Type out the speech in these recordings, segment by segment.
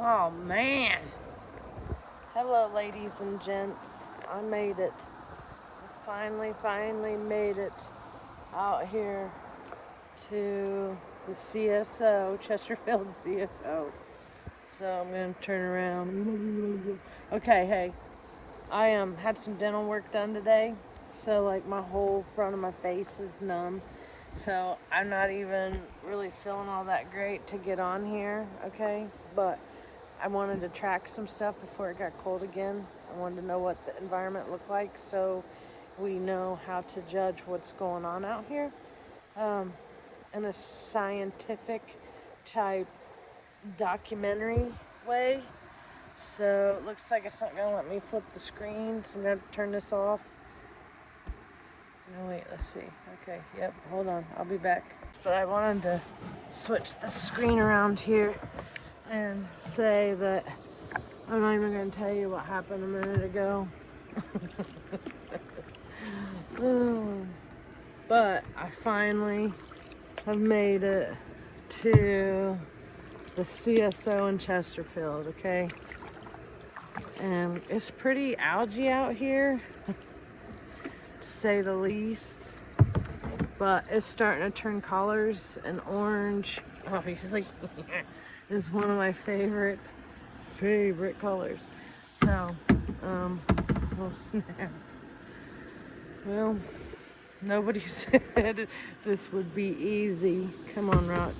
Oh man. Hello ladies and gents. I made it. I finally made it out here to the CSO, Chesterfield CSO. So I'm gonna turn around. Okay, hey. I had some dental work done today. So like my whole front of my face is numb. So I'm not even really feeling all that great to get on here, okay? But I wanted to track some stuff before it got cold again. I wanted to know what the environment looked like so we know how to judge what's going on out here in a scientific type documentary way. So it looks like it's not going to let me flip the screen, so I'm going to have to turn this off. No, wait, let's see. Okay, yep, hold on, I'll be back. But I wanted to switch the screen around here and say that I'm not even going to tell you what happened a minute ago. But I finally have made it to the CSO in Chesterfield, okay? And it's pretty algae out here, to say the least. But it's starting to turn colors, and orange, obviously, is one of my favorite colors. So, oh snap. Well, nobody said this would be easy. Come on, Rock.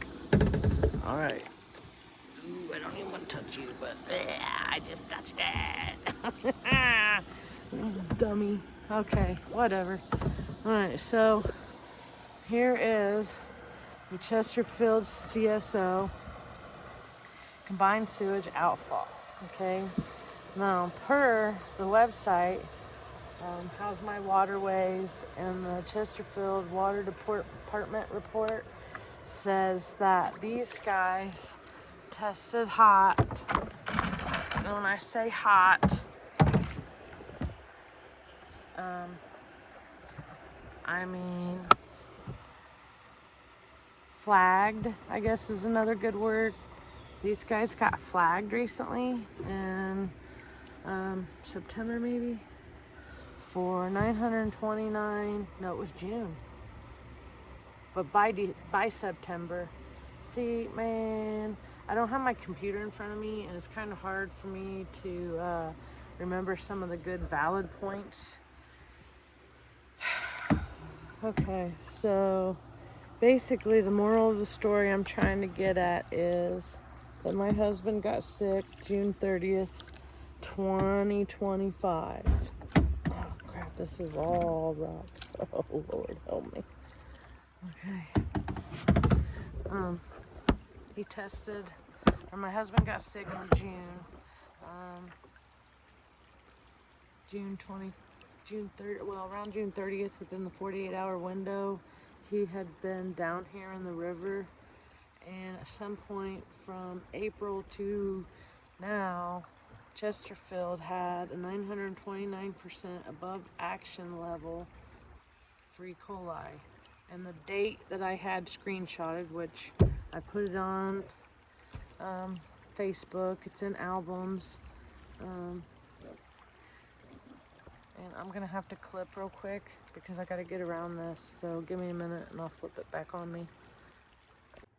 All right. Ooh, I don't even want to touch you, but I just touched it. Dummy. Okay, whatever. All right, so here is the Chesterfield CSO combined sewage outfall. Okay. Now, per the website, how's my waterways, and the Chesterfield Water Department report says that these guys tested hot. And when I say hot, I mean flagged, I guess is another good word. These guys got flagged recently in September maybe for 929, no, it was June. But by September, see, man, I don't have my computer in front of me, and it's kind of hard for me to remember some of the good valid points. Okay, so basically the moral of the story I'm trying to get at is that my husband got sick June 30th, 2025. Oh crap, this is all rocks. Oh Lord, help me. Okay. He tested, or my husband got sick in June. Around June 30th, within the 48-hour window, he had been down here in the river, and at some point from April to now, Chesterfield had a 929% above action level for E.Coli. And the date that I had screenshotted, which I put it on Facebook, it's in albums, and I'm gonna have to clip real quick because I gotta get around this, so give me a minute and I'll flip it back on me.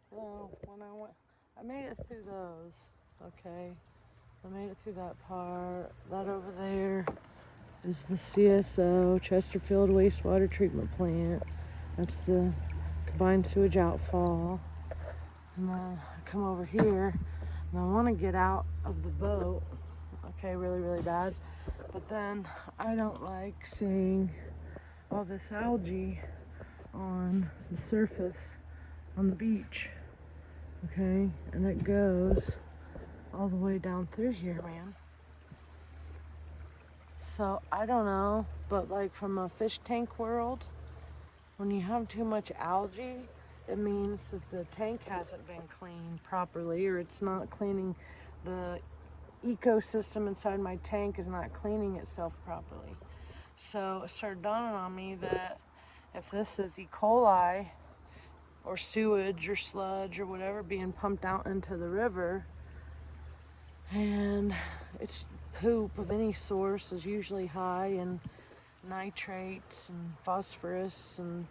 So when I made it through those, okay, I made it through that part. That over there is the CSO, Chesterfield Wastewater Treatment Plant. That's the combined sewage outfall. And then I come over here, and I want to get out of the boat, okay, really bad. But then I don't like seeing all this algae on the surface on the beach, okay? And it goes all the way down through here, man. So I don't know, but like from a fish tank world, when you have too much algae, it means that the tank hasn't been cleaned properly, or it's not cleaning, the ecosystem inside my tank is not cleaning itself properly. So it started dawning on me that if this is E.Coli or sewage or sludge or whatever being pumped out into the river, And its poop of any source is usually high in nitrates and phosphorus and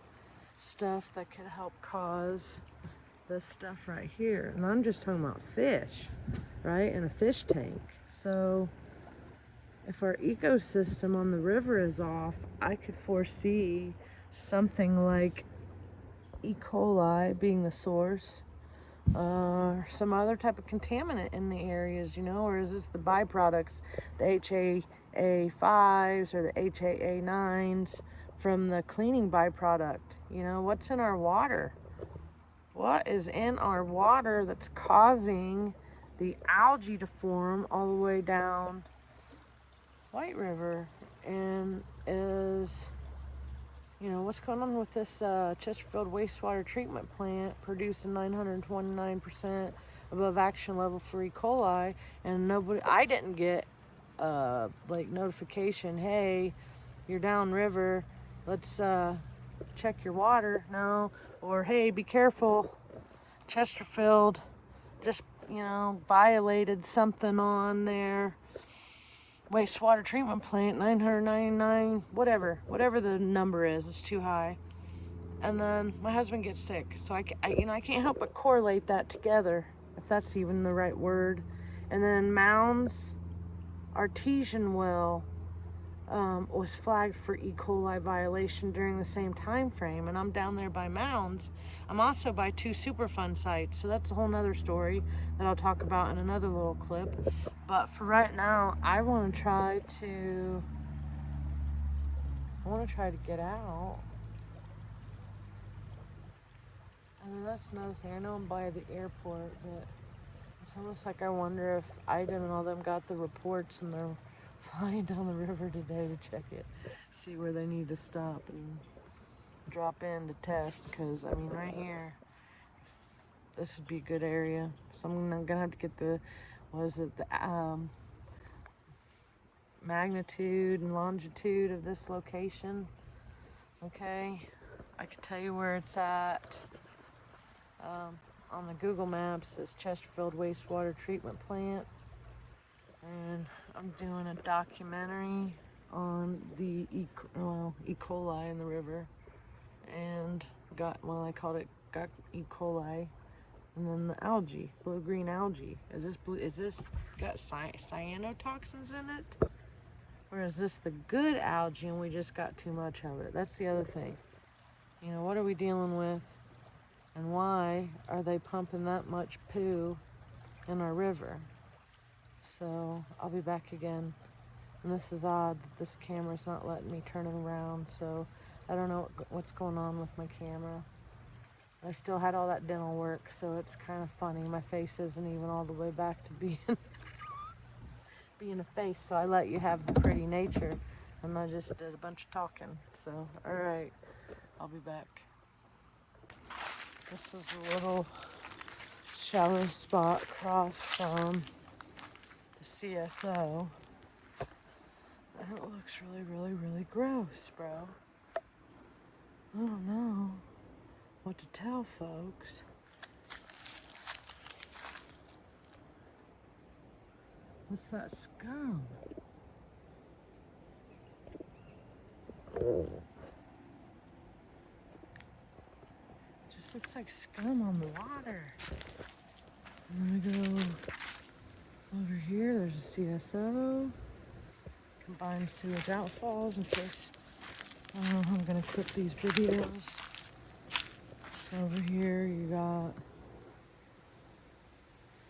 stuff that could help cause this stuff right here. And I'm just talking about fish, right? In a fish tank. So if our ecosystem on the river is off, I could foresee something like E. coli being the source, or some other type of contaminant in the areas, you know, or is this the byproducts, the HAA5s or the HAA9s from the cleaning byproduct? You know, what's in our water? What is in our water that's causing the algae to form all the way down White River? And is, you know, what's going on with this Chesterfield wastewater treatment plant producing 929% above action level for E. coli, and nobody, I didn't get like notification, hey, you're downriver, let's check your water. No. Or hey, be careful, Chesterfield just, you know, violated something on their wastewater treatment plant, 999, whatever the number is, it's too high. And then my husband gets sick, so I can't help but correlate that together, if that's even the right word. And then Mounds artesian well was flagged for E. coli violation during the same time frame, and I'm down there by Mounds. I'm also by 2 Superfund sites, so that's a whole nother story that I'll talk about in another little clip. But for right now, I want to try to get out. And then that's another thing. I know I'm by the airport, but it's almost like I wonder if IDEM and all them got the reports and they're flying down the river today to check it, see where they need to stop and drop in to test. Because I mean, right here, this would be a good area. So I'm gonna have to get the, the magnitude and longitude of this location. Okay, I can tell you where it's at. On the Google Maps, it's Chesterfield Wastewater Treatment Plant. And I'm doing a documentary on the E. coli in the river, and got E. coli, and then the algae, blue-green algae. Is this got cyanotoxins in it, or is this the good algae and we just got too much of it? That's the other thing. You know, what are we dealing with, and why are they pumping that much poo in our river? So I'll be back again. And this is odd that this camera's not letting me turn it around, so I don't know what's going on with my camera. I still had all that dental work, so it's kind of funny. My face isn't even all the way back to being a face, so I let you have the pretty nature, and I just did a bunch of talking. So, alright, I'll be back. This is a little shallow spot across from the CSO. And it looks really gross, bro. I don't know what to tell folks. What's that scum? Just looks like scum on the water. I'm gonna go over here. There's a CSO. Combined sewage outfalls in case I don't know how I'm gonna clip these videos. So over here you got,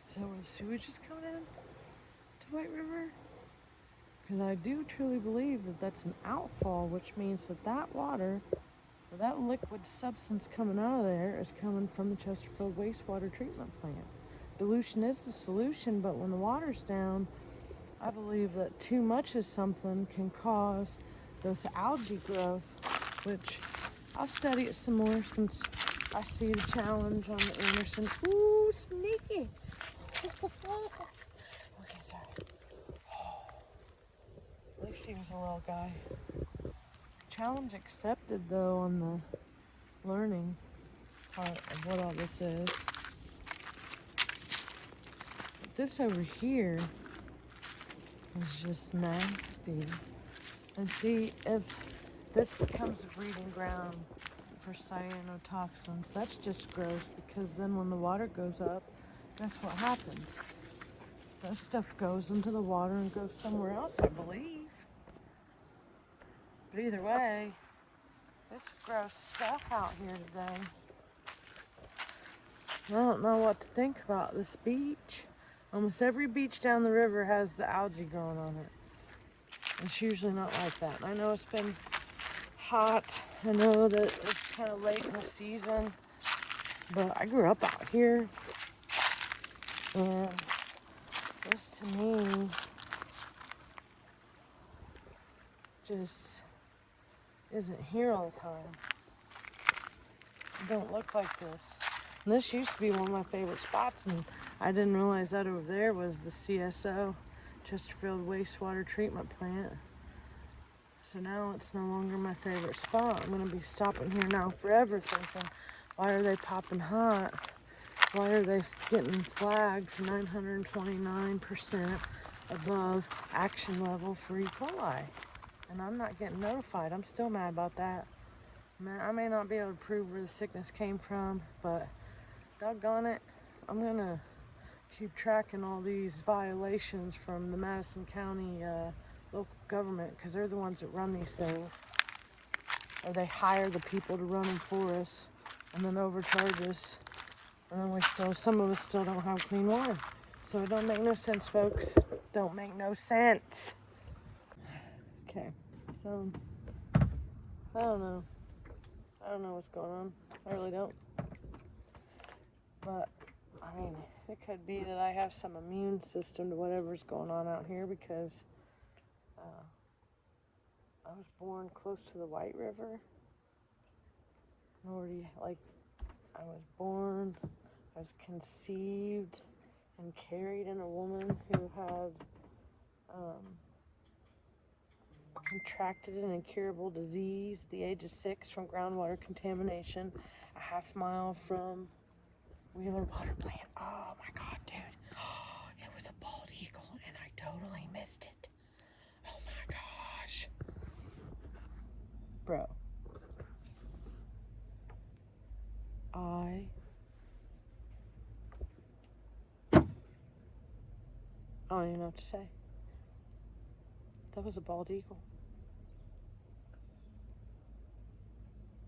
is that where the sewage is coming in to White River? Because I do truly believe that that's an outfall, which means that that water, or that liquid substance coming out of there, is coming from the Chesterfield wastewater treatment plant. Dilution is the solution, but when the water's down, I believe that too much of something can cause this algae growth, which I'll study it some more since I see the challenge on the Anderson. Ooh, sneaky. Okay, sorry. At least he was a little guy. Challenge accepted, though, on the learning part of what all this is. But this over here It's just nasty. And see, if this becomes a breeding ground for cyanotoxins, that's just gross, because then when the water goes up, guess what happens? That stuff goes into the water and goes somewhere else, I believe. But either way, it's gross stuff out here today. I don't know what to think about this beach. Almost every beach down the river has the algae growing on it. It's usually not like that. And I know it's been hot. I know that it's kind of late in the season. But I grew up out here. And this to me just isn't here all the time. It don't look like this. And this used to be one of my favorite spots, and I didn't realize that over there was the CSO, Chesterfield Wastewater Treatment Plant. So now it's no longer my favorite spot. I'm gonna be stopping here now forever thinking, why are they popping hot? Why are they getting flagged for 929% above action level for E.Coli? And I'm not getting notified. I'm still mad about that. I may not be able to prove where the sickness came from, but doggone it, I'm gonna keep tracking all these violations from the Madison County local government, because they're the ones that run these things. Or they hire the people to run them for us and then overcharge us. And then some of us still don't have clean water. So it don't make no sense, folks. Don't make no sense. Okay, so I don't know. I don't know what's going on. I really don't. But, I mean, it could be that I have some immune system to whatever's going on out here, because I was born close to the White River. I was conceived and carried in a woman who had contracted an incurable disease at the age of 6 from groundwater contamination, a half mile from Wheeler Water Plant. Oh my God, dude. It was a bald eagle and I totally missed it. Oh my gosh. Bro. I don't even know what to say. That was a bald eagle.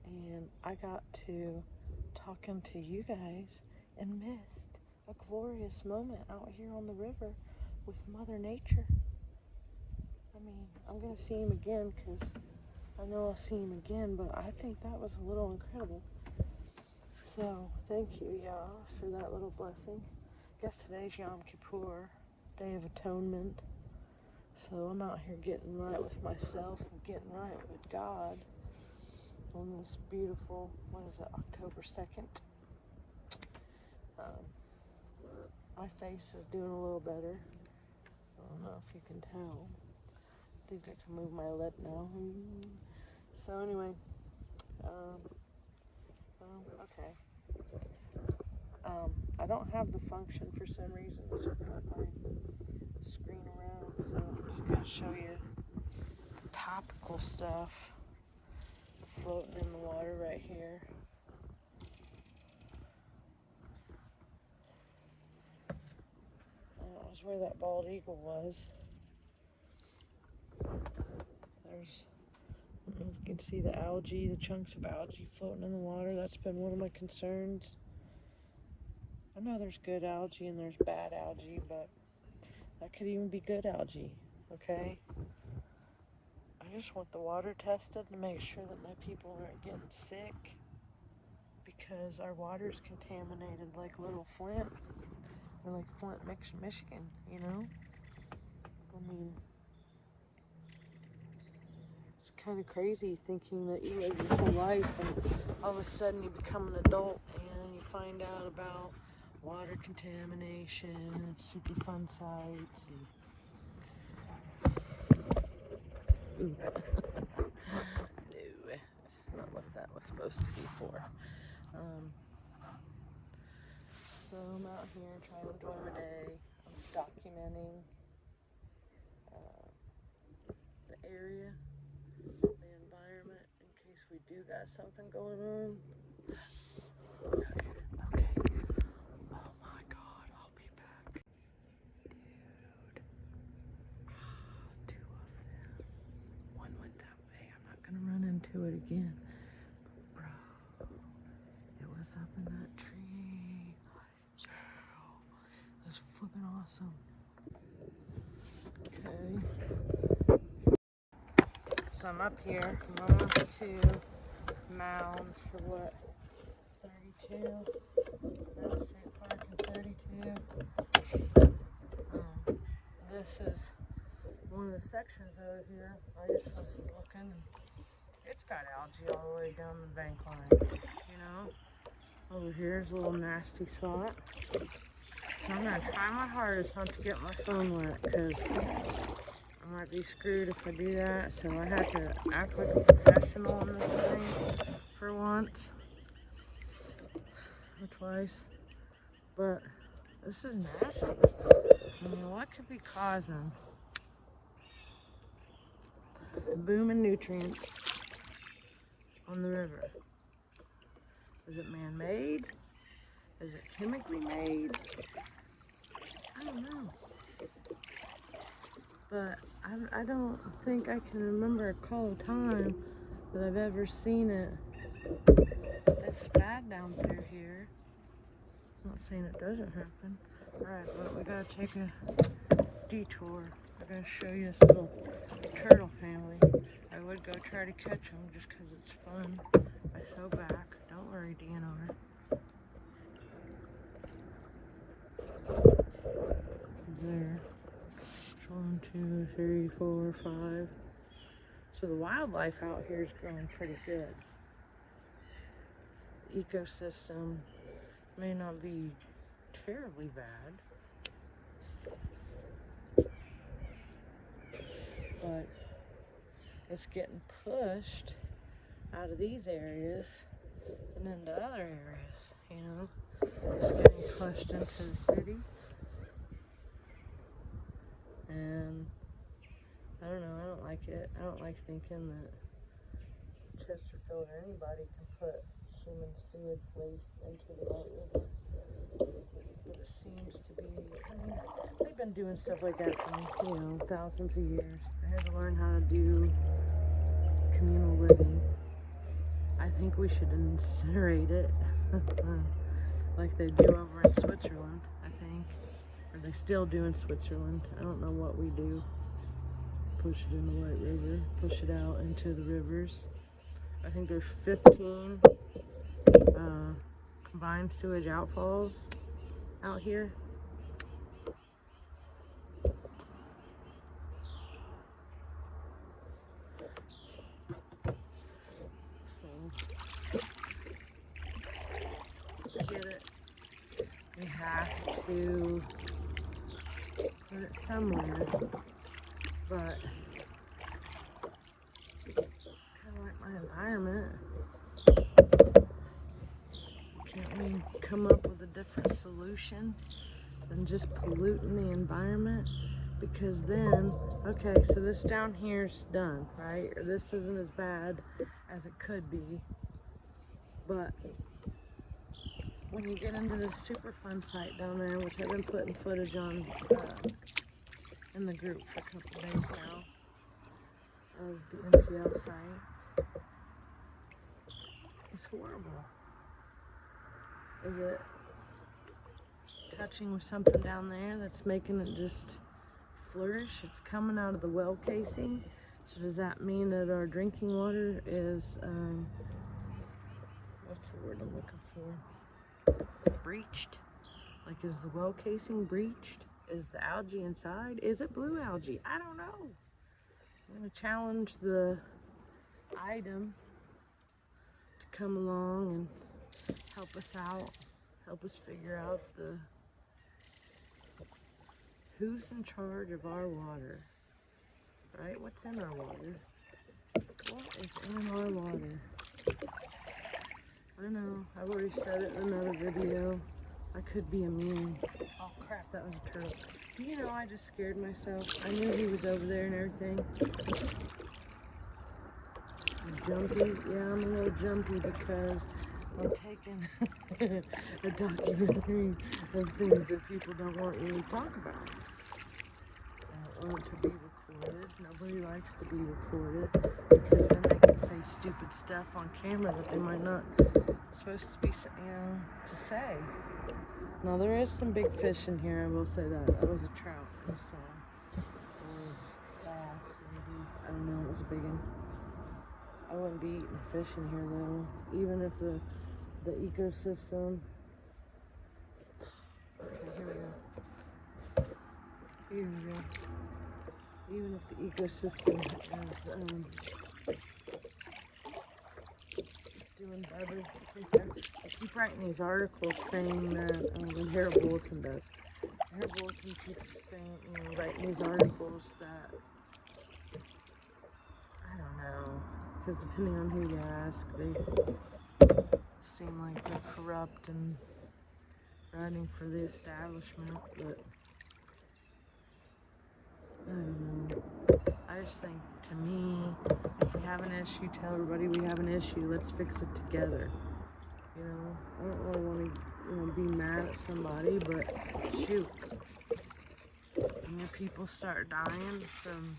And I got to talking to you guys and missed a glorious moment out here on the river with Mother Nature. I mean, I'm going to see him again, because I know I'll see him again, but I think that was a little incredible. So, thank you, y'all, for that little blessing. I guess today's Yom Kippur, Day of Atonement. So I'm out here getting right with myself and getting right with God on this beautiful, October 2nd. My face is doing a little better. I don't know if you can tell. I think I can move my lip now. So anyway, okay. I don't have the function for some reason to flip my screen around, so I'm just going to show you the topical stuff floating in the water right here. That was where that bald eagle was. There's, I don't know if you can see the algae, the chunks of algae floating in the water. That's been one of my concerns. I know there's good algae and there's bad algae, but that could even be good algae, okay? I just want the water tested to make sure that my people aren't getting sick, because our water's contaminated like Little Flint, or like Flint, Michigan, you know? I mean, it's kind of crazy thinking that you live your whole life and all of a sudden you become an adult and you find out about water contamination and Superfund sites. And no, that's not what that was supposed to be for. So I'm out here trying to enjoy my day. I'm documenting do got something going on. Okay. Oh my God, I'll be back. Dude. Two of them. One went that way. I'm not gonna run into it again. Bro, it was up in that tree. Yeah, that's flipping awesome. Okay. So I'm up here. I'm on to Mounds for what? 32. Madison Park and 32. This is one of the sections over here. I just was looking, and it's got algae all the way down the bank line. You know, over here's a little nasty spot. So I'm gonna try my hardest not to get my phone wet, because I might be screwed if I do that. So I have to act like a professional on this thing for once. Or twice. But this is nasty. I mean, what could be causing the boom in nutrients on the river? Is it man-made? Is it chemically made? I don't know. But I don't think I can remember a call of time that I've ever seen it this bad down through here. I'm not saying it doesn't happen. Alright, but we gotta take a detour. I gotta show you this little turtle family. I would go try to catch them just because it's fun. I sew back. Don't worry, DNR. There. 1, 2, 3, 4, 5. So the wildlife out here is growing pretty good. The ecosystem may not be terribly bad, but it's getting pushed out of these areas and into other areas, you know. It's getting pushed into the city, and I don't know, I don't like it. I don't like thinking that Chesterfield or anybody can put human sewage waste into the White River. But it seems to be, I mean, they've been doing stuff like that for, you know, thousands of years. They had to learn how to do communal living. I think we should incinerate it, like they do over in Switzerland, I think. Or they still do in Switzerland. I don't know what we do. Push it in the White River, push it out into the rivers. I think there's 15 combined sewage outfalls out here. So, I get it. We have to put it somewhere, but kind of like my environment. Can't we come up with a different solution than just polluting the environment? Because then, okay, so this down here's done, right? Or this isn't as bad as it could be. But when you get into the Superfund site down there, which I've been putting footage on in the group for a couple days now, of the NPL site, it's horrible. Is it touching with something down there that's making it just flourish? It's coming out of the well casing. So does that mean that our drinking water is, what's the word I'm looking for? Breached? Like, is the well casing breached? Is the algae inside? Is it blue algae? I don't know. I'm going to challenge the IDEM to come along and help us out, help us figure out who's in charge of our water, right? What's in our water? What is in our water? I know, I've already said it in another video. I could be immune. Oh crap, that was a turtle. You know, I just scared myself. I knew he was over there and everything. jumpy? Yeah, I'm a little jumpy because I'm taking a documentary of things that people don't want you to talk about. I don't want it to be recorded. Nobody likes to be recorded because then they can say stupid stuff on camera that they might not supposed to be, to say. Now there is some big fish in here, I will say that. That was a trout I saw. Or bass, maybe. I don't know, it was a big one. I wouldn't be eating fish in here though. Even if the ecosystem. Okay, here we go. Even if the ecosystem is doing better. I keep writing these articles saying that the Herald Bulletin does. The Herald Bulletin keeps saying, writing these articles that, I don't know, because depending on who you ask, they seem like they're corrupt and running for the establishment, but I don't know. I just think, to me, if we have an issue, tell everybody we have an issue. Let's fix it together. I don't really want to, be mad at somebody, but shoot, when people start dying from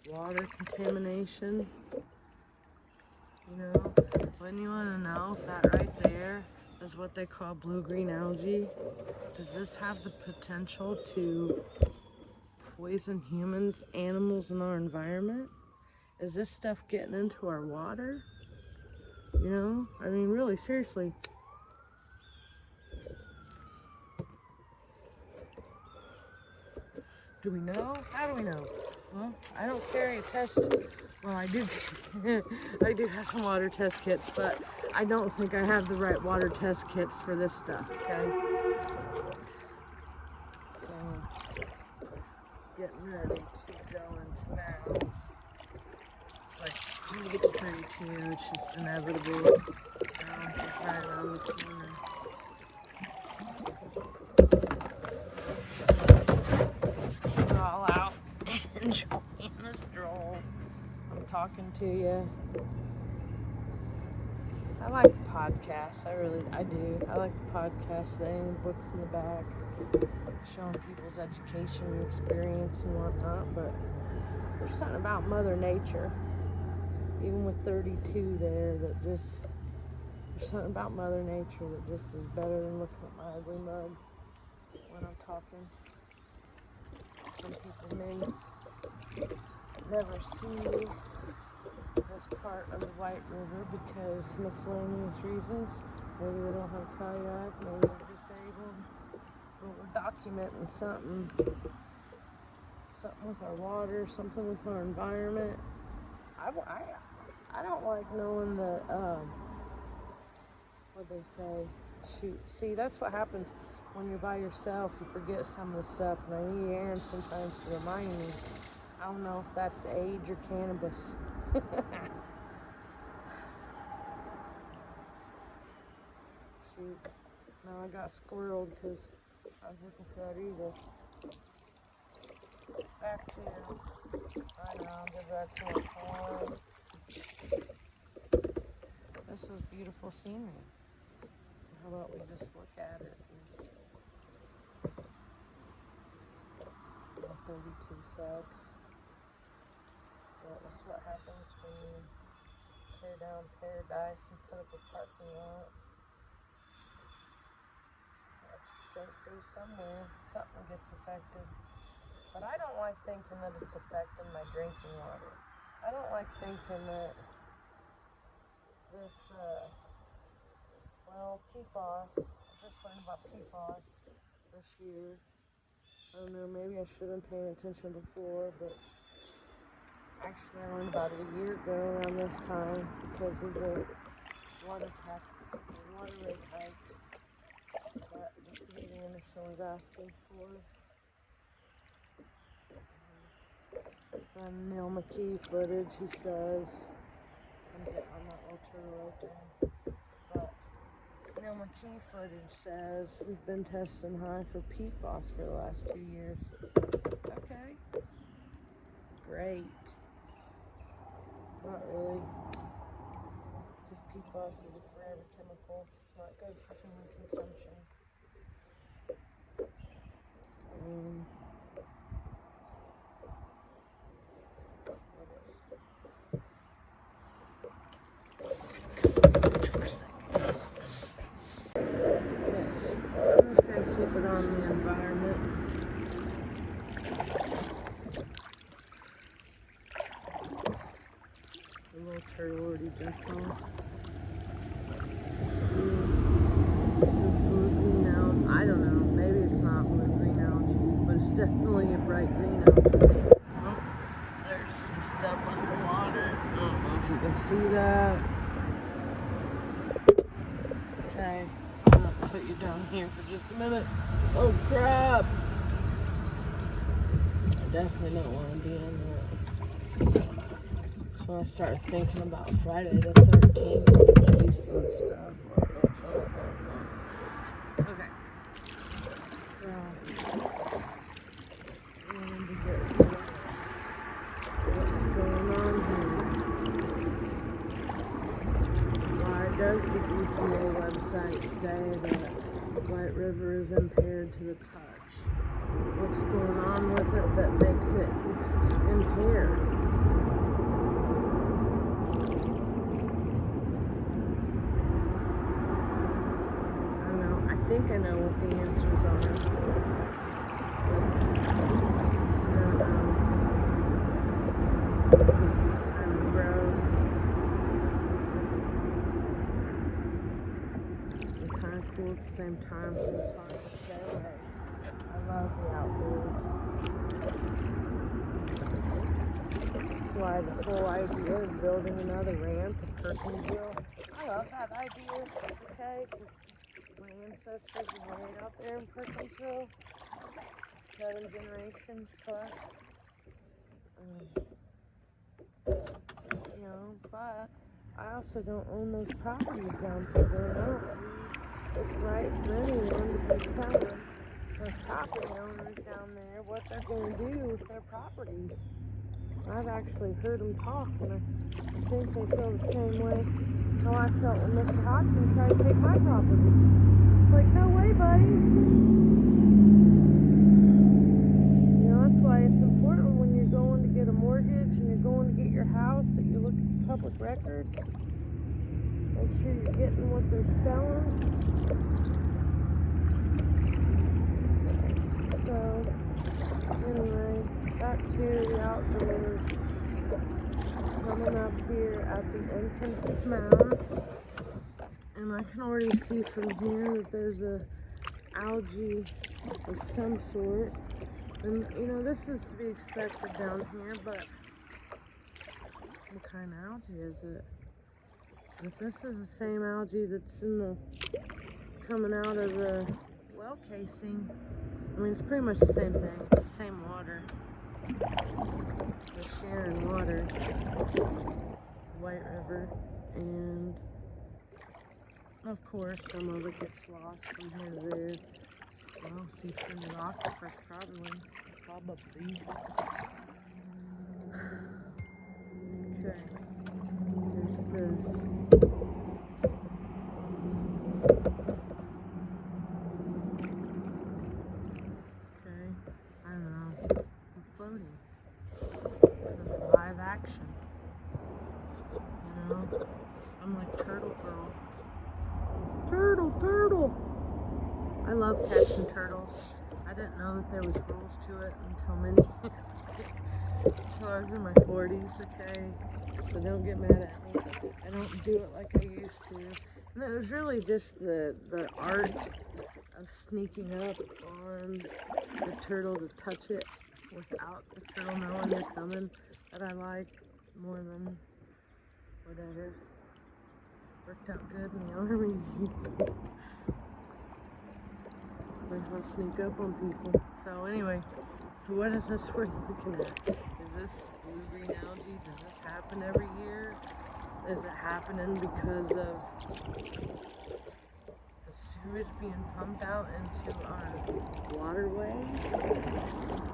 water contamination, wouldn't you want to know if that right there is what they call blue-green algae? Does this have the potential to poison humans, animals, and our environment? Is this stuff getting into our water? I mean, really, seriously. Do we know? How do we know? Well, I don't carry a test. Well, I do. I do have some water test kits, but I don't think I have the right water test kits for this stuff, okay? So, getting ready to go into Mounds. It's like, when you get to 32, it's just inevitable. Mounds is right around the corner. We're all out enjoying the stroll. I'm talking to you. I like the podcast. I do. I like the podcast thing, books in the back, showing people's education experience and whatnot, but there's something about Mother Nature, even with 32 there, there's something about Mother Nature that just is better than looking at my ugly mug when I'm talking. Some people may never see this part of the White River because miscellaneous reasons. Maybe they don't have a kayak, maybe they're disabled, but we're documenting something with our water, something with our environment. I don't like knowing that, what they say, shoot, see, that's what happens when you're by yourself, you forget some of the stuff, and I need Aaron sometimes to remind me. I don't know if that's age or cannabis. Shoot, now I got squirreled because I was looking for that eagle. Back to, I know, get back to my points. This is beautiful scenery. How about we just look at it? 32 sucks. But that's what happens when you tear down paradise and put up a parking lot. Junk goes somewhere. Something gets affected. But I don't like thinking that it's affecting my drinking water. I don't like thinking that this, PFAS, I just learned about PFAS this year. I don't know, maybe I should have been paying attention before, but actually I learned about it a year ago around this time because of the water tax, the water rate hikes that the city of Anderson was asking for. Then Neil McKee footage, he says, I'm getting on that little turtle right there. But Neil McKee footage says we've been testing high for PFAS for the last 2 years. Okay. Great. Not really. plus is a forever chemical, so it goes for human consumption. For a second. Okay, I'm just going to keep it on the environment. The little turtle already jumped off. See, this is blue green algae. I don't know, maybe it's not blue green algae, but it's definitely a bright green algae. Oh, there's some stuff underwater. I don't know if you can see that. Okay, I'm gonna put you down here for just a minute. Oh crap! I definitely don't want to be in there. That's when I started thinking about Friday the 13th, case and stuff. Okay, so I wanted to get some of what's going on here. Why does the EPA website say that White River is impaired to the touch? What's going on with it that makes it impaired? I don't know. I think I know what the answers are. This is kind of gross. And kind of cool at the same time, so it's hard to stay away. I love the outdoors. That's why the whole idea of building another ramp in Perkinsville, I love that idea, okay? Because my ancestors were laid out there in Perkinsville, 7 generations plus. You know, but I also don't own those properties down further out. It's right for anyone to be telling the property owners down there what they're going to do with their properties. I've actually heard them talk, and I think they feel the same way how I felt when Mr. Hodgson tried to take my property. It's like, no way, buddy. You know, that's why it's important when you're going to get a mortgage and you're going to get your house that you look at public records. Make sure you're getting what they're selling. So, anyway, back to the outdoors. Coming up here at the entrance of Mounds, and I can already see from here that there's a algae of some sort. And you know, this is to be expected down here, but what kind of algae is it? If this is the same algae that's in the coming out of the well casing, I mean, it's pretty much the same thing. It's the same water. They're sharing water. White River. And, of course, some of it gets lost from here to there. Well, see some aquifers, probably. Okay. Here's this. Action. You know, I'm like turtle girl. Turtle! I love catching turtles. I didn't know that there was rules to it until I was in my 40s, okay? So don't get mad at me. I don't do it like I used to. And it was really just the art of sneaking up on the turtle to touch it without the turtle knowing you're coming that I like more than whatever. Worked out good in the army. Learn how to sneak up on people. So anyway, so what is this worth looking at? Is this blue-green algae? Does this happen every year? Is it happening because of the sewage being pumped out into our waterways?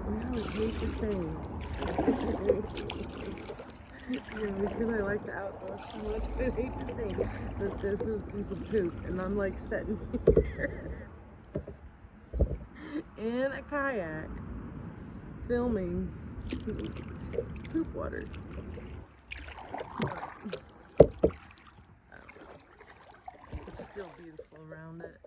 No, here's the thing. Yeah, because I like the outdoors so much, I hate to think that this is a piece of poop, and I'm like sitting here in a kayak filming poop water. It's still beautiful around it.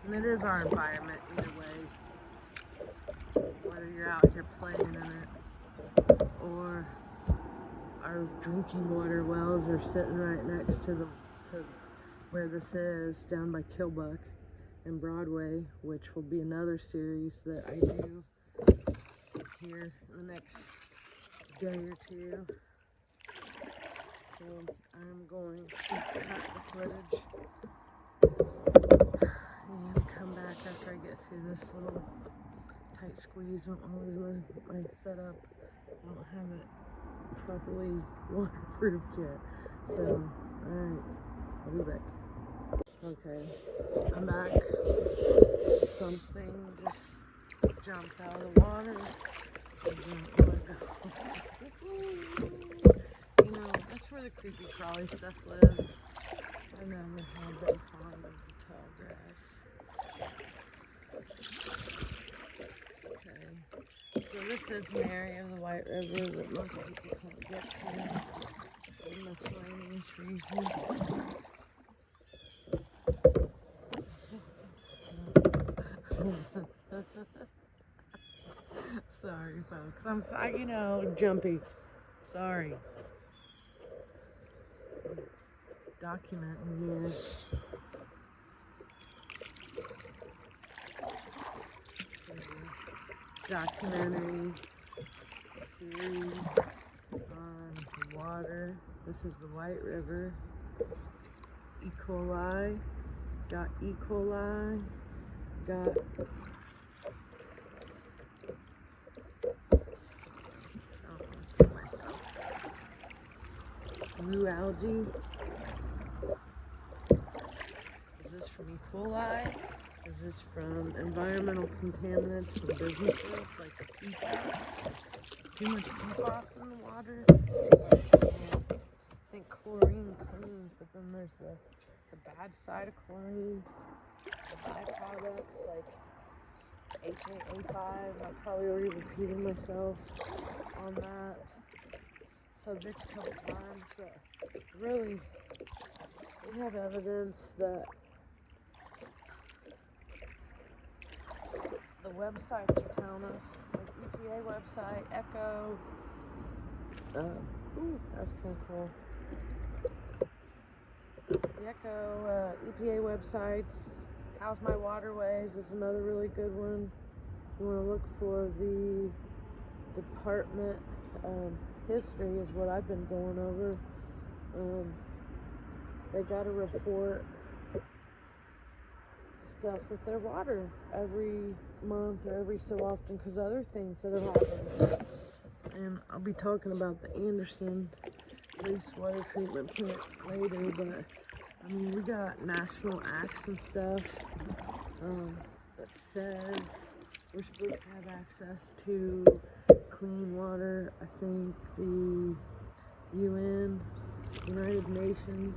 And it is our environment either way. Whether you're out here playing in it or our drinking water wells are sitting right next to where this is, down by Kilbuck and Broadway, which will be another series that I do here in the next day or two. So I'm going to cut the footage and come back after I get through this little tight squeeze. I don't know my setup. I don't have it properly waterproofed yet. So, alright, I'll be back. Okay, I'm back. Something just jumped out of the water. I didn't want to go. You know, that's where the creepy crawly stuff lives. I never have been fond of the tall grass. Okay, so this is an area of the White River that most people can't get to for miscellaneous reasons. Sorry, folks. I'm sorry, you know, jumpy. Sorry. Documenting here. This is a documentary series on water. This is the White River. E.Coli. Got E.Coli. Got blue algae. Is this from E.Coli? Is this from environmental contaminants from businesses like PFAS? Too much PFAS in the water? I think chlorine cleans, but then there's the bad side of chlorine, the byproducts like HA5. I'm probably already repeating myself on that subject a couple times, but really, we have evidence that the websites are telling us, like EPA website, Echo, ooh, that's kind of cool. The Echo, EPA websites, How's My Waterways is another really good one. You want to look for the department history is what I've been going over. They got to report stuff with their water every month or every so often because other things that have happened. And I'll be talking about the Anderson wastewater treatment plant later, but I mean, we got national acts and stuff that says we're supposed to have access to clean water. I think the United Nations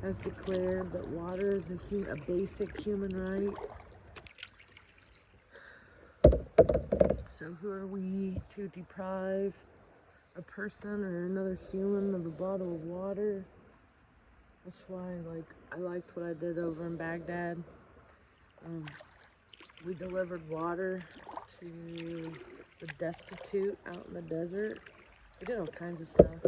has declared that water is a basic human right. So who are we to deprive a person or another human of a bottle of water? That's why, I liked what I did over in Baghdad. We delivered water to the destitute out in the desert. We did all kinds of stuff.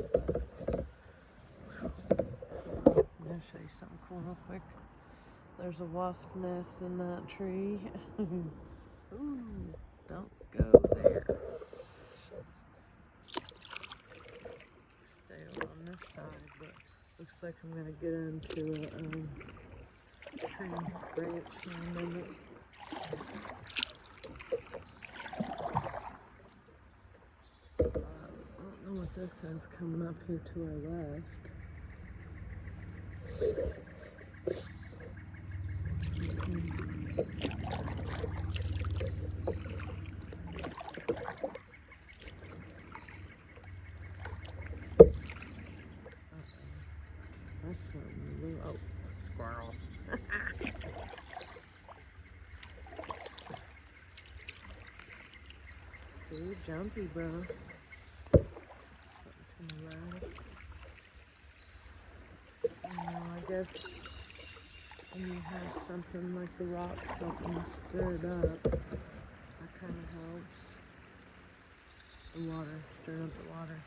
I'm gonna show you something cool real quick. There's a wasp nest in that tree. Ooh, don't go there. Stay on this side, but looks like I'm gonna get into a tree branch in a minute. I don't know what this says coming up here to our left. jumpy, bro. Something to the left. I guess when you have something like the rocks helping to stir it up, that kind of helps. The water, stirring up the water.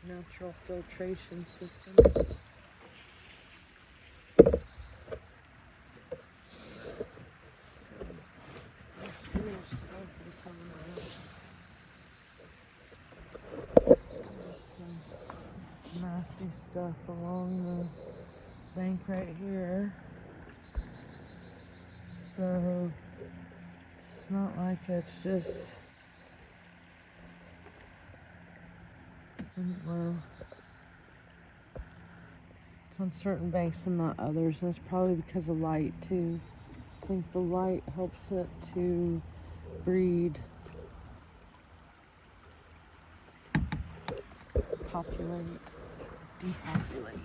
Natural filtration systems. There's something coming up. There's some nasty stuff along the bank right here. So it's not like it's just, well, it's on certain banks and not others, and it's probably because of light too. I think the light helps it to breed, populate, depopulate.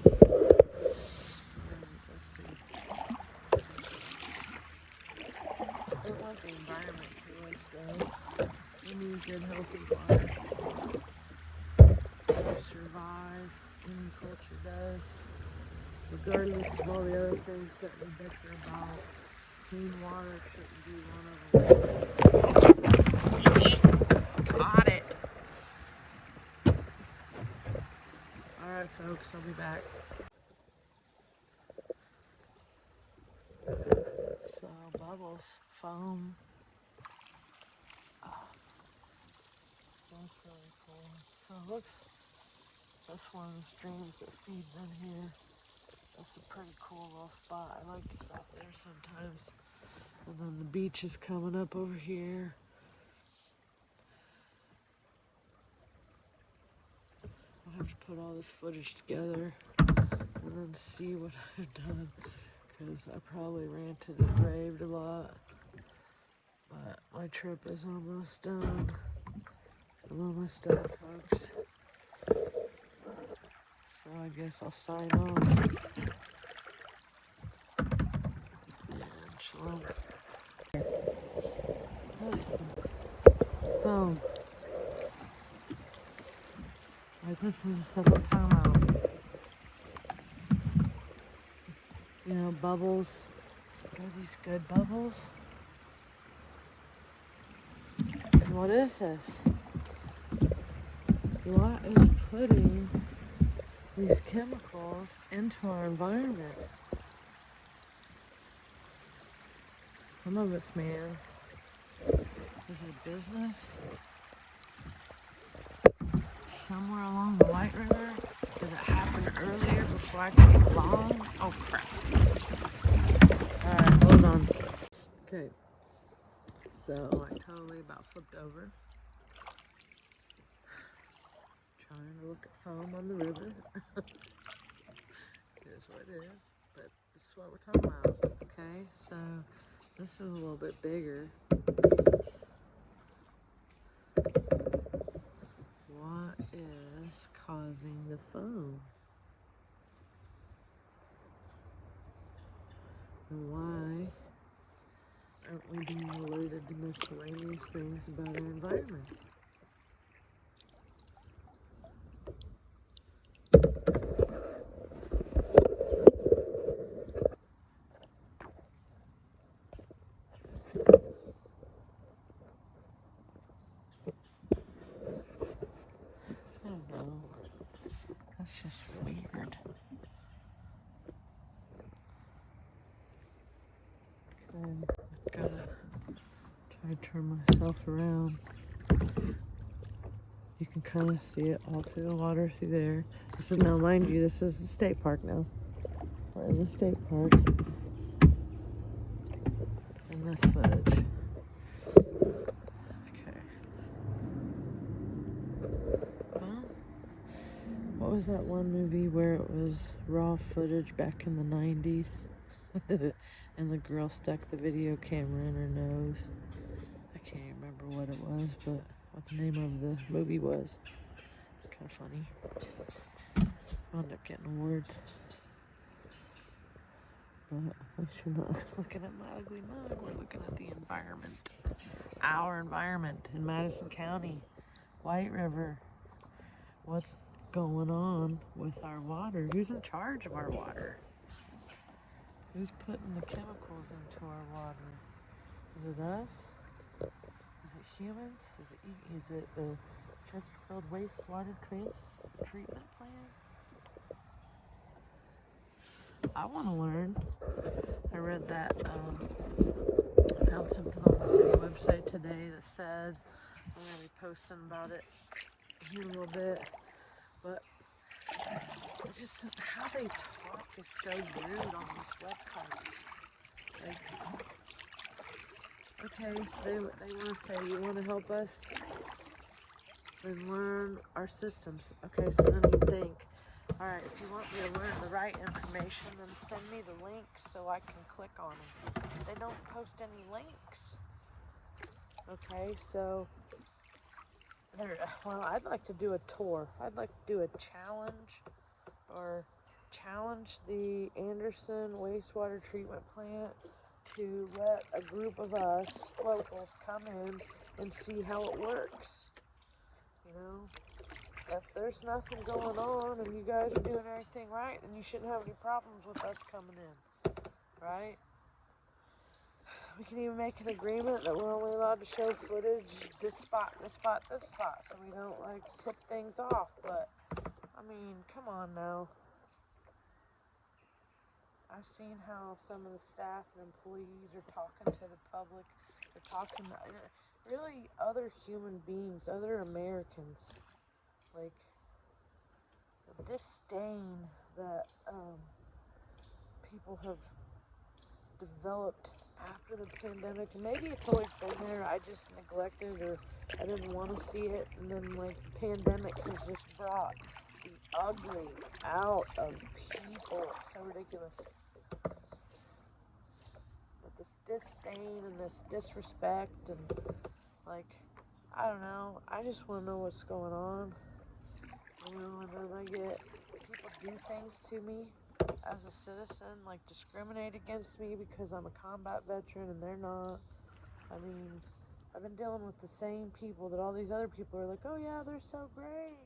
Let's see. I want the environment to us though. We need good healthy water to survive. Any culture does. Regardless of all the other things that we bicker about, clean water shouldn't be one of them. Got it! Alright folks, I'll be back. So, bubbles, foam. That's really cool. So it looks, that's one of the streams that feeds in here. That's a pretty cool little spot. I like to stop there sometimes. And then the beach is coming up over here. I'll have to put all this footage together and then see what I've done, because I probably ranted and raved a lot. But my trip is almost done. I'm almost done, folks. So I guess I'll sign off. And shalom. Foam. Right, this is the stuff I'm talking about. You know, bubbles. Are these good bubbles? And what is this? What is putting these chemicals into our environment? Some of it's man. Is it business? Somewhere along the White River? Did it happen earlier before I came along? Oh crap. Alright, hold on. Okay. So I totally about flipped over. Trying to look at foam on the river. It is what it is. But this is what we're talking about. Okay, so this is a little bit bigger. What is causing the foam? And why aren't we being alerted to miscellaneous things about our environment? I don't know. That's just weird. Okay, I've gotta try to turn myself around. You can kind of see it all through the water through there. This is now, mind you, this is the state park now. We're in the state park. And this footage. Okay. Well, what was that one movie where it was raw footage back in the 90s? And the girl stuck the video camera in her nose. I can't remember what it was, but what the name of the movie was. It's kind of funny. I'll end up getting awards. But at least you're not looking at my ugly mug. We're looking at the environment. our environment in Madison County, White River. What's going on with our water? Who's in charge of our water? Who's putting the chemicals into our water? Is it us? Is it humans? Is it the Chesterfield wastewater treatment plant? I want to learn. I read that, I found something on the city website today that said, I'm going to be posting about it here in a little bit, but it's just how they talk is so rude on these websites. Like, okay, they want to say, you want to help us? Then learn our systems. Okay, so then you think, all right, if you want me to learn the right information, then send me the links so I can click on them. They don't post any links. Okay, so well, I'd like to do a tour. I'd like to do a challenge, or challenge the Anderson wastewater treatment plant to let a group of us locals come in and see how it works. You know, if there's nothing going on and you guys are doing everything right, then you shouldn't have any problems with us coming in, right? We can even make an agreement that we're only allowed to show footage this spot, this spot, this spot, so we don't like tip things off. But I mean, come on now. I've seen how some of the staff and employees are talking to the public. They're talking to really other human beings, other Americans. Like the disdain that people have developed after the pandemic, and maybe it's always been there, I just neglected, or I didn't want to see it, and then like the pandemic has just brought the ugly out of people. It's so ridiculous. With this disdain and this disrespect, and like, I don't know, I just want to know what's going on, you know, and then I get people do things to me as a citizen, like discriminate against me because I'm a combat veteran and they're not. I mean, I've been dealing with the same people that all these other people are like, oh yeah, they're so great.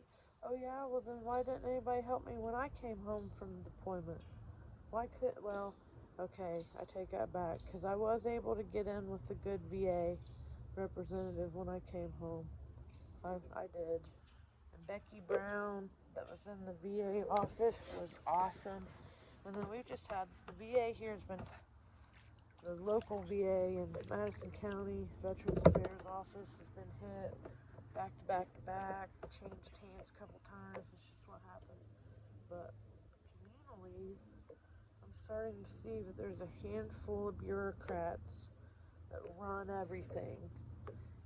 Oh yeah, well then why didn't anybody help me when I came home from deployment? Well, okay, I take that back, because I was able to get in with a good VA representative when I came home. I did. And Becky Brown, that was in the VA office, was awesome. And then we've just had, the VA here has been, the local VA in Madison County Veterans Affairs office has been hit back to back to back, changed hands a couple times. It's just what happens. But communally, I'm starting to see that there's a handful of bureaucrats that run everything.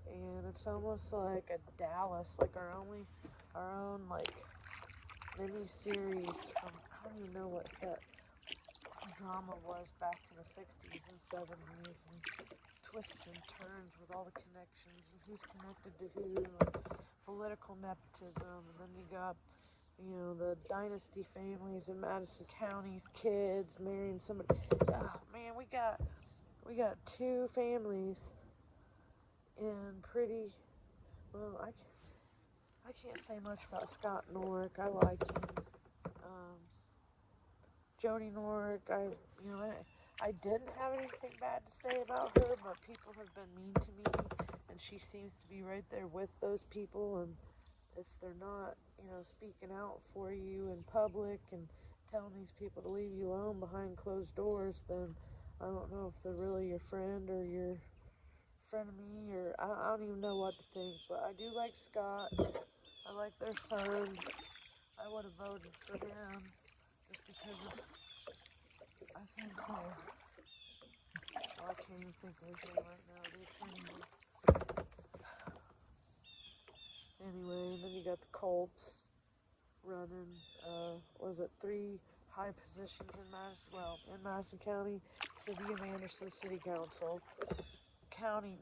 And it's almost like a Dallas, like our own like mini series from, I don't even know what that drama was back in the 60s and 70s, and twists and turns with all the connections and who's connected to who, and political nepotism, and then you got, you know, the dynasty families in Madison County's kids marrying somebody. Oh man, we got two families in pretty, well, I can't say much about Scott Norick. I like him. Jody Norick, I didn't have anything bad to say about her, but people have been mean to me, and she seems to be right there with those people, and if they're not, you know, speaking out for you in public and telling these people to leave you alone behind closed doors, then I don't know if they're really your friend or your frenemy, or I don't even know what to think. But I do like Scott. I like their son. I would have voted for him just because of, I think, I can't even think of his name right now, the attorney. Anyway, and then you got the Colts running, was it 3 high positions in Madison County, City of Anderson City Council,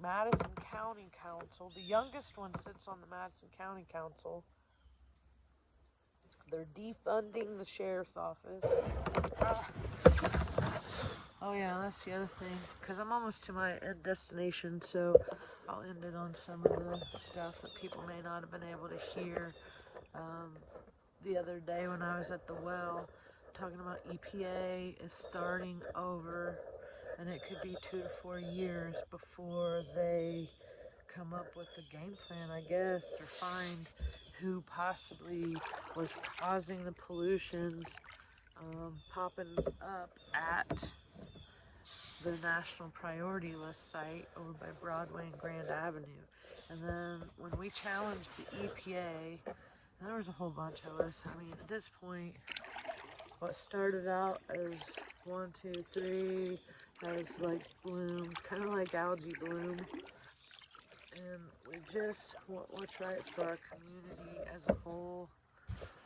Madison County Council. The youngest one sits on the Madison County Council. They're defunding the sheriff's office. Oh yeah, that's the other thing, because I'm almost to my end destination, so I'll end it on some of the stuff that people may not have been able to hear. The other day when I was at the well, talking about EPA is starting over, and it could be 2 to 4 years before they come up with a game plan, I guess, or find who possibly was causing the pollutions popping up at the National Priority List site over by Broadway and Grand Avenue. And then when we challenged the EPA, and there was a whole bunch of us. I mean, at this point, what started out as 1, 2, 3 as like bloom, kind of like algae bloom. And we just want what's right for our community as a whole,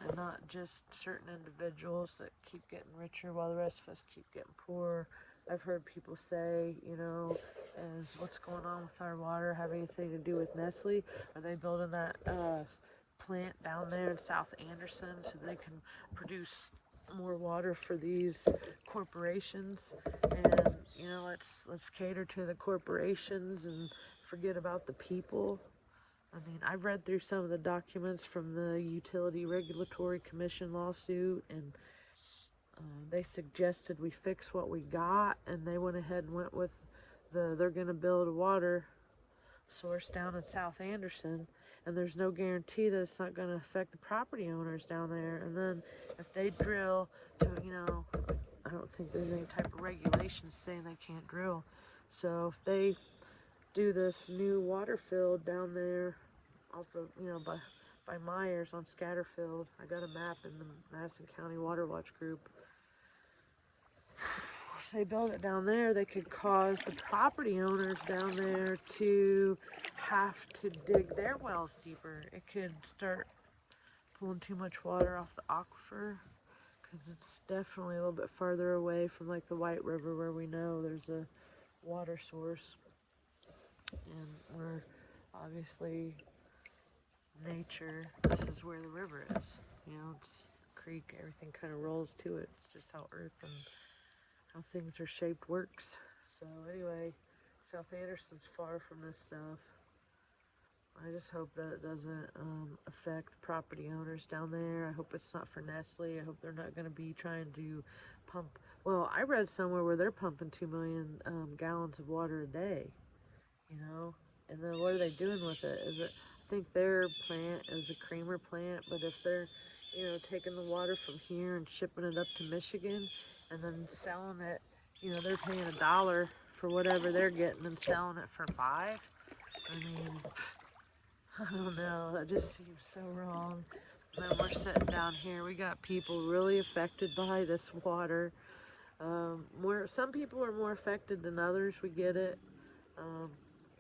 and not just certain individuals that keep getting richer while the rest of us keep getting poorer. I've heard people say, you know, is what's going on with our water have anything to do with Nestle? Are they building that plant down there in South Anderson so they can produce more water for these corporations? And you know, let's cater to the corporations and forget about the people. I mean, I've read through some of the documents from the Utility Regulatory Commission lawsuit, and they suggested we fix what we got, and they went ahead and went with they're going to build a water source down in South Anderson, and there's no guarantee that it's not going to affect the property owners down there. And then if they drill to, you know, I don't think there's any type of regulations saying they can't drill. So if they do this new water field down there off of, you know, by Myers on Scatterfield. I got a map in the Madison County Water Watch group. If they build it down there, they could cause the property owners down there to have to dig their wells deeper. It could start pulling too much water off the aquifer, because it's definitely a little bit farther away from like the White River, where we know there's a water source. And we're obviously nature, this is where the river is. You know, it's a creek, everything kind of rolls to it. It's just how earth and how things are shaped works. So anyway, South Anderson's far from this stuff. I just hope that it doesn't affect the property owners down there. I hope it's not for Nestle. I hope they're not going to be trying to pump. Well, I read somewhere where they're pumping 2 million gallons of water a day, you know. And then what are they doing with it? Is it? I think their plant is a creamer plant, but if they're, you know, taking the water from here and shipping it up to Michigan and then selling it, you know, they're paying $1 for whatever they're getting and selling it for $5. I mean, I don't know, that just seems so wrong. And then we're sitting down here, we got people really affected by this water. Some people are more affected than others, we get it.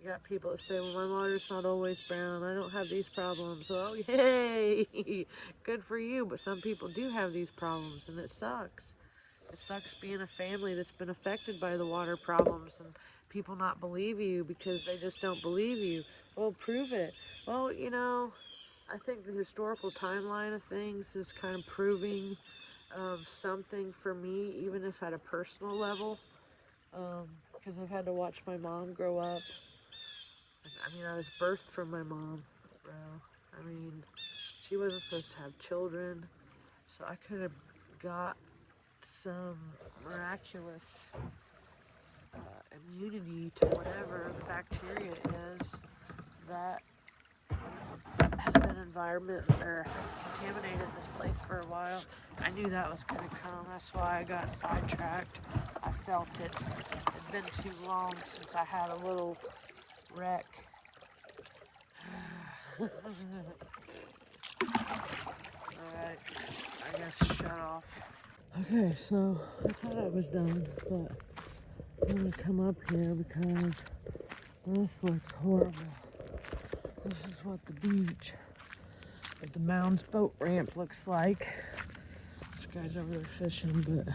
You got people that say, well, my water's not always brown, I don't have these problems. Well, yay, good for you, but some people do have these problems, and it sucks. It sucks being a family that's been affected by the water problems and people not believe you because they just don't believe you. Well, prove it. Well, you know, I think the historical timeline of things is kind of proving something for me, even if at a personal level, because I've had to watch my mom grow up. I mean, I was birthed from my mom, bro. I mean, she wasn't supposed to have children, so I could have got some miraculous immunity to whatever the bacteria is that has been contaminated this place for a while. I knew that was going to come. That's why I got sidetracked. I felt it. It'd been too long since I had a little wreck. Alright, I gotta shut off. Okay, so I thought I was done, but I'm gonna come up here because this looks horrible. This is what the beach at the Mounds boat ramp looks like. This guy's over there fishing, but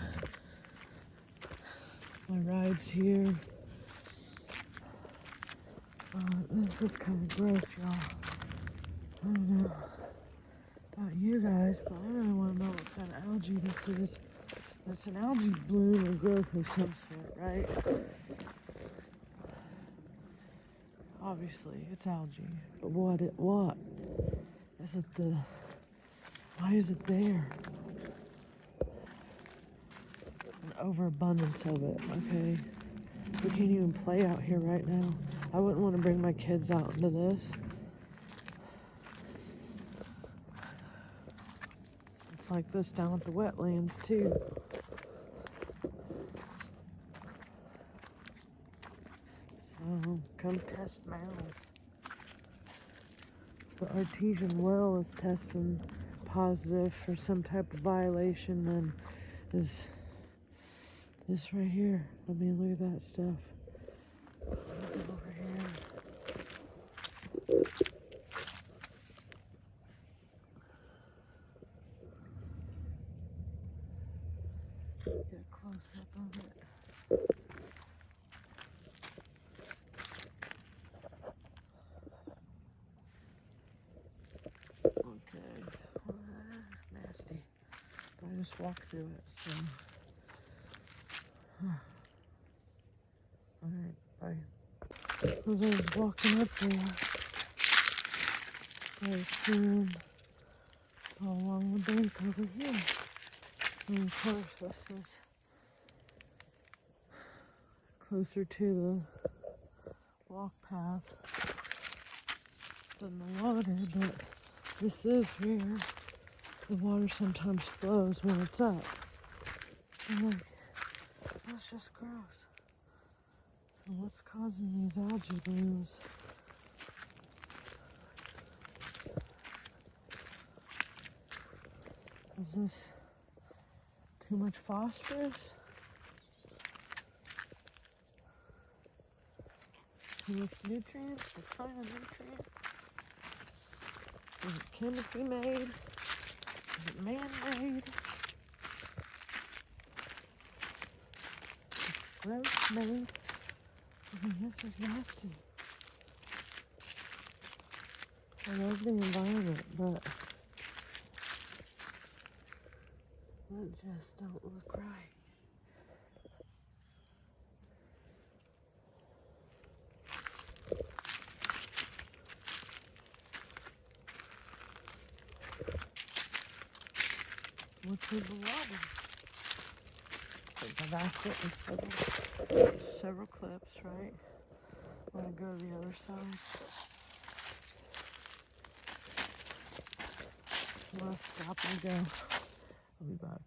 my ride's here. This is kind of gross, y'all. I don't know about you guys, but I really want to know what kind of algae this is. It's an algae bloom or growth of some sort, right? Obviously, it's algae. But what is it why is it there? An overabundance of it, okay? We can't even play out here right now. I wouldn't want to bring my kids out into this. It's like this down at the wetlands too. So come test Mounds. The artesian well is testing positive for some type of violation, then is this right here. I mean, look at that stuff. Look over here. Get a close up of it. Okay, well, that's nasty. I just walked through it, so. Alright, bye. As I was walking up there, very soon, it's all along the bank over here. And of course, this is closer to the walk path than the water, but this is where the water sometimes flows when it's up. And like, that's just gross. So what's causing these algae blooms? Is this too much phosphorus? Too much nutrients? The kind of nutrients? Is it chemically made? Is it man-made? It's gross made. I mean, this is nasty. I love the environment, but it just don't look right. What's in the water? I think I've asked it in several clips, right? I'm gonna go to the other side. I'm gonna stop and go. I'll be back.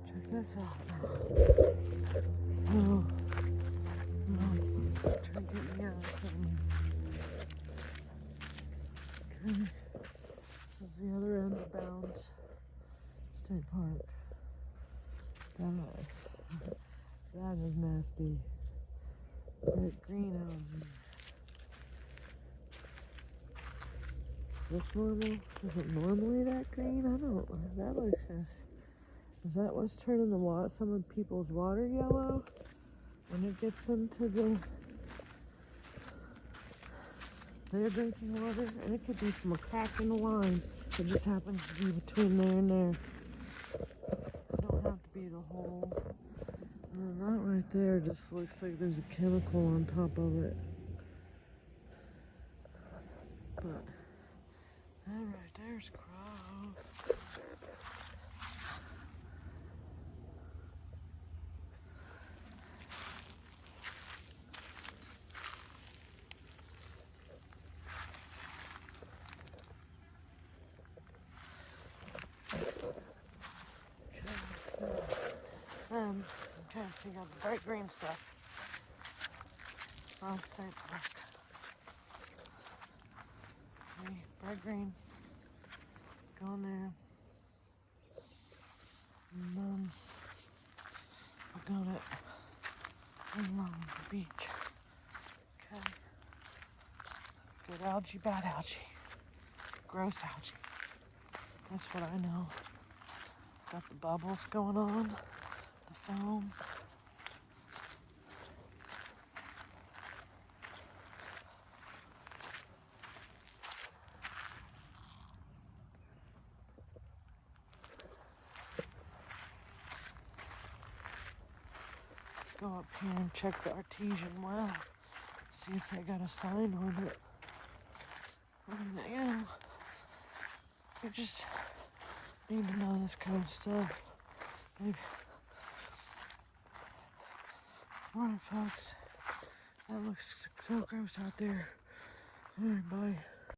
Check this out now. So, try to get me out of here. Okay. This is the other end of Mounds State Park. That is nasty. Bright green algae. Is this normal? Is it normally that green? I don't. That looks just. Is that what's turning some of people's water yellow when it gets into their drinking water? And it could be from a crack in the line. It just happens to be between there and there. It don't have to be the whole. And that right there just looks like there's a chemical on top of it. But that right there's gross. Okay, so you got the bright green stuff. Mounds State Park. Okay, bright green. Go in there. And then we got it along the beach. Okay. Good algae, bad algae. Gross algae. That's what I know. Got the bubbles going on. The foam. go up here and check the artesian well. See if they got a sign on it. You just need to know this kind of stuff. Maybe. Morning, folks. That looks so gross out there. Alright, bye.